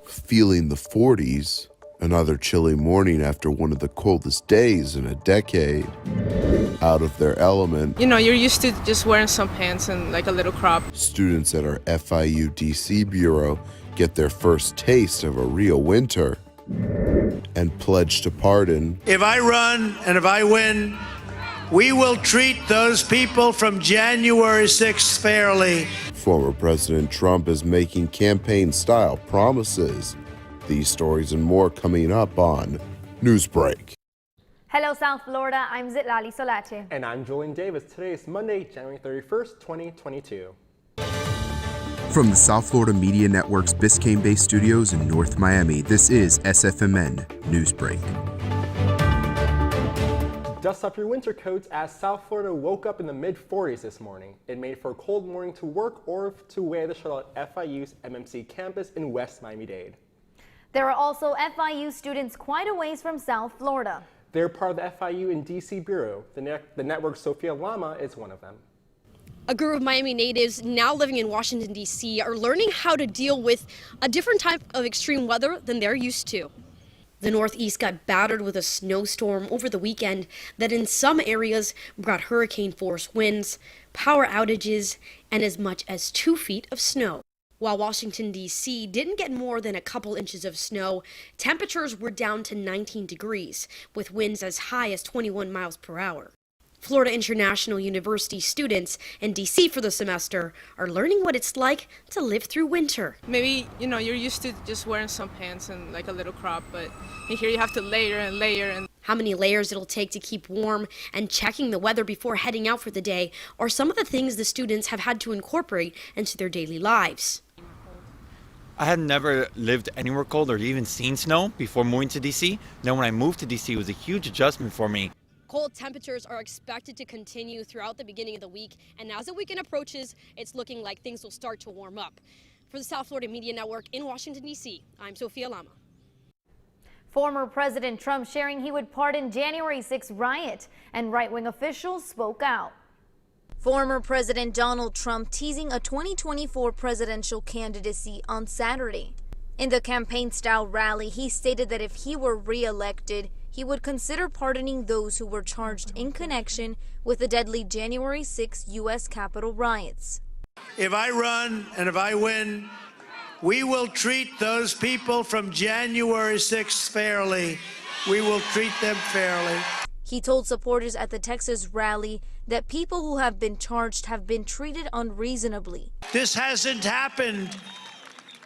Feeling the 40s, another chilly morning after one of the coldest days in a decade. Out of their element. You know, you're used to just wearing some pants and like a little crop. Students at our FIU DC Bureau get their first taste of a real winter and pledge to pardon. If I run and if I win, we will treat those people from January 6th fairly. Former President Trump is making campaign-style promises. These stories and more coming up on Newsbreak. Hello, South Florida. I'm Zitlali Solate. And I'm Julian Davis. Today is Monday, January 31st, 2022. From the South Florida Media Network's Biscayne-based studios in North Miami, this is SFMN Newsbreak. Dust off your winter coats as South Florida woke up in the mid-40s this morning. It made for a cold morning to work or to wear the shuttle at FIU's MMC campus in West Miami-Dade. There are also FIU students quite a ways from South Florida. They're part of the FIU and DC Bureau. The network's Sophia Lama is one of them. A group of Miami natives now living in Washington, D.C. are learning how to deal with a different type of extreme weather than they're used to. The Northeast got battered with a snowstorm over the weekend that in some areas brought hurricane-force winds, power outages, and as much as 2 feet of snow. While Washington, D.C. didn't get more than a couple inches of snow, temperatures were down to 19 degrees, with winds as high as 21 miles per hour. Florida International University students in D.C. for the semester are learning what it's like to live through winter. Maybe, you know, you're used to just wearing some pants and like a little crop, but here you have to layer and layer. And how many layers it'll take to keep warm and checking the weather before heading out for the day are some of the things the students have had to incorporate into their daily lives. I had never lived anywhere cold or even seen snow before moving to DC. Then when I moved to DC, it was a huge adjustment for me. Cold temperatures are expected to continue throughout the beginning of the week, and as the weekend approaches, it's looking like things will start to warm up. For the South Florida Media Network in Washington, D.C., I'm Sophia Lama. Former President Trump sharing he would pardon January 6th riot, and right-wing officials spoke out. Former President Donald Trump teasing a 2024 presidential candidacy on Saturday. In the campaign-style rally, he stated that if he were re-elected, he would consider pardoning those who were charged in connection with the deadly January 6 U.S. Capitol riots. If I run and if I win, we will treat those people from January 6th fairly. We will treat them fairly. He told supporters at the Texas rally that people who have been charged have been treated unreasonably. This hasn't happened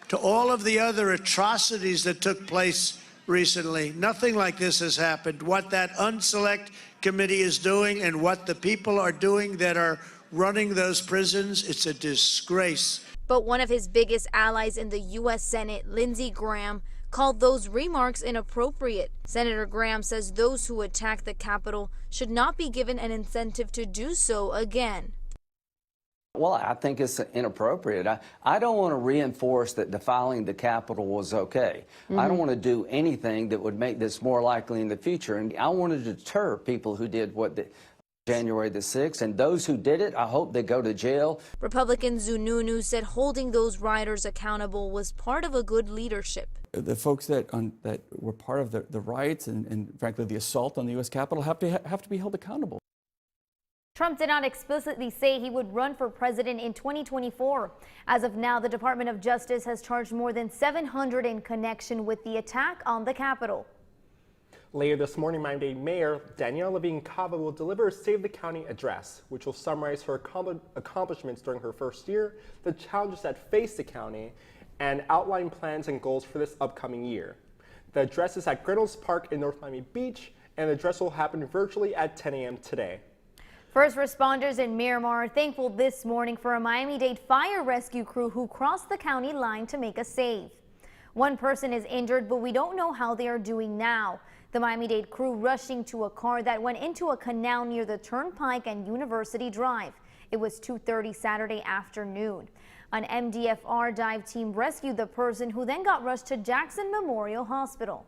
to all of the other atrocities that took place recently. Nothing like this has happened. What that unselect committee is doing and what the people are doing that are running those prisons, it's a disgrace. But one of his biggest allies in the U.S. Senate, Lindsey Graham, called those remarks inappropriate. Senator Graham says those who attack the Capitol should not be given an incentive to do so again. Well, I think it's inappropriate. I don't want to reinforce that defiling the Capitol was okay. I don't want to do anything that would make this more likely in the future. And I want to deter people who did January the 6th, and those who did it, I hope they go to jail. Republican Zununu said holding those rioters accountable was part of a good leadership. The folks that were part of the riots and frankly the assault on the U.S. Capitol have to be held accountable. Trump did not explicitly say he would run for president in 2024. As of now, the Department of Justice has charged more than 700 in connection with the attack on the Capitol. Later this morning, Miami-Dade Mayor Danielle Levine Cava will deliver a Save the County address, which will summarize her accomplishments during her first year, the challenges that face the county, and outline plans and goals for this upcoming year. The address is at Grinnell's Park in North Miami Beach, and the address will happen virtually at 10 a.m. today. First responders in Miramar are thankful this morning for a Miami-Dade fire rescue crew who crossed the county line to make a save. One person is injured, but we don't know how they are doing now. The Miami-Dade crew rushing to a car that went into a canal near the Turnpike and University Drive. It was 2:30 Saturday afternoon. An MDFR dive team rescued the person who then got rushed to Jackson Memorial Hospital.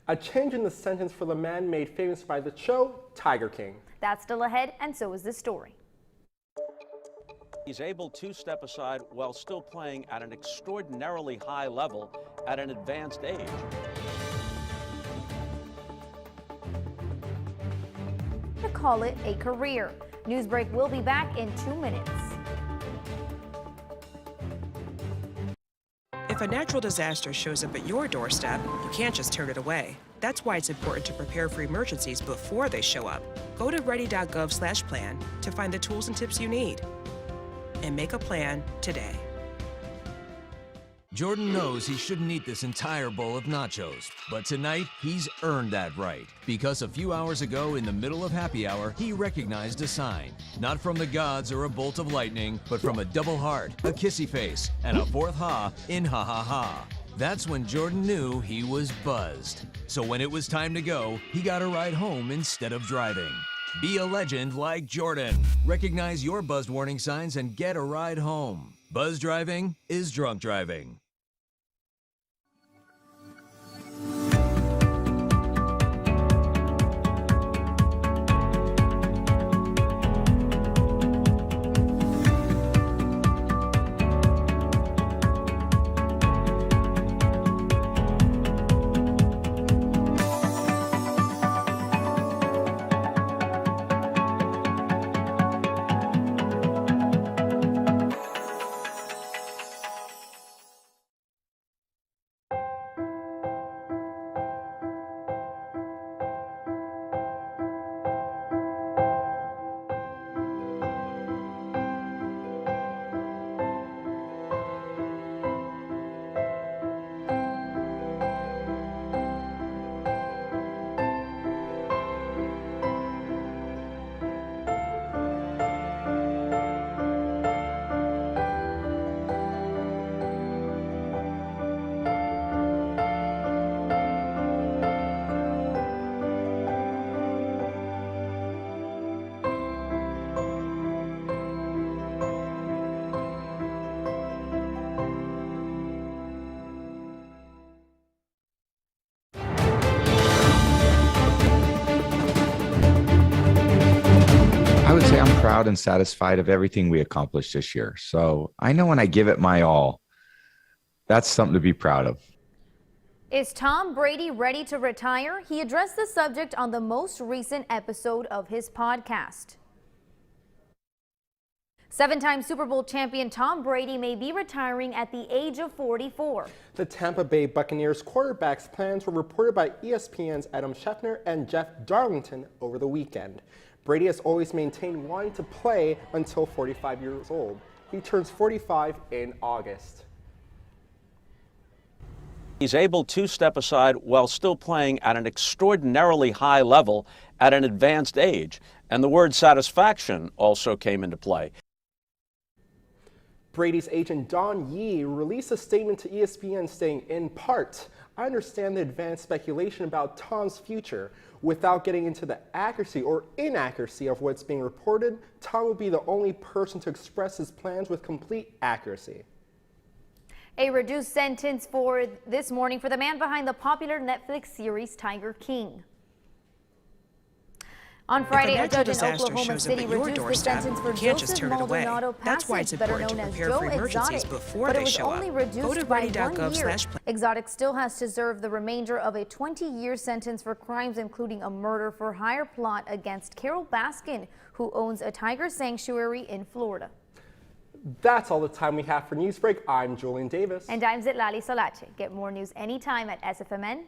A change in the sentence for the man made famous by the show Tiger King. That's still ahead, and so is this story. He's able to step aside while still playing at an extraordinarily high level at an advanced age. To call it a career. Newsbreak will be back in 2 minutes. If a natural disaster shows up at your doorstep, you can't just turn it away. That's why it's important to prepare for emergencies before they show up. Go to ready.gov/plan to find the tools and tips you need. And make a plan today. Jordan knows he shouldn't eat this entire bowl of nachos, but tonight he's earned that right. Because a few hours ago, in the middle of happy hour, he recognized a sign. Not from the gods or a bolt of lightning, but from a double heart, a kissy face, and a fourth ha in ha ha ha. That's when Jordan knew he was buzzed. So when it was time to go, he got a ride home instead of driving. Be a legend like Jordan. Recognize your buzzed warning signs and get a ride home. Buzz driving is drunk driving. I would say I'm proud and satisfied of everything we accomplished this year. So I know when I give it my all, that's something to be proud of. Is Tom Brady ready to retire? He addressed the subject on the most recent episode of his podcast. Seven-time Super Bowl champion Tom Brady may be retiring at the age of 44. The Tampa Bay Buccaneers quarterback's plans were reported by ESPN's Adam Schefter and Jeff Darlington over the weekend. Brady has always maintained wanting to play until 45 years old. He turns 45 in August. He's able to step aside while still playing at an extraordinarily high level at an advanced age. And the word satisfaction also came into play. Brady's agent Don Yee released a statement to ESPN saying, in part, I understand the advanced speculation about Tom's future. Without getting into the accuracy or inaccuracy of what's being reported, Tom will be the only person to express his plans with complete accuracy. A reduced sentence for this morning for the man behind the popular Netflix series Tiger King. On Friday, a judge in Oklahoma City reduced the sentence for Joseph Maldonado Passage, better known as Joe Exotic, but it was only reduced by 1 year. Exotic still has to serve the remainder of a 20-year sentence for crimes including a murder-for-hire plot against Carol Baskin, who owns a tiger sanctuary in Florida. That's all the time we have for Newsbreak. I'm Julian Davis. And I'm Zitlali Solache. Get more news anytime at sfmn.fiu.edu.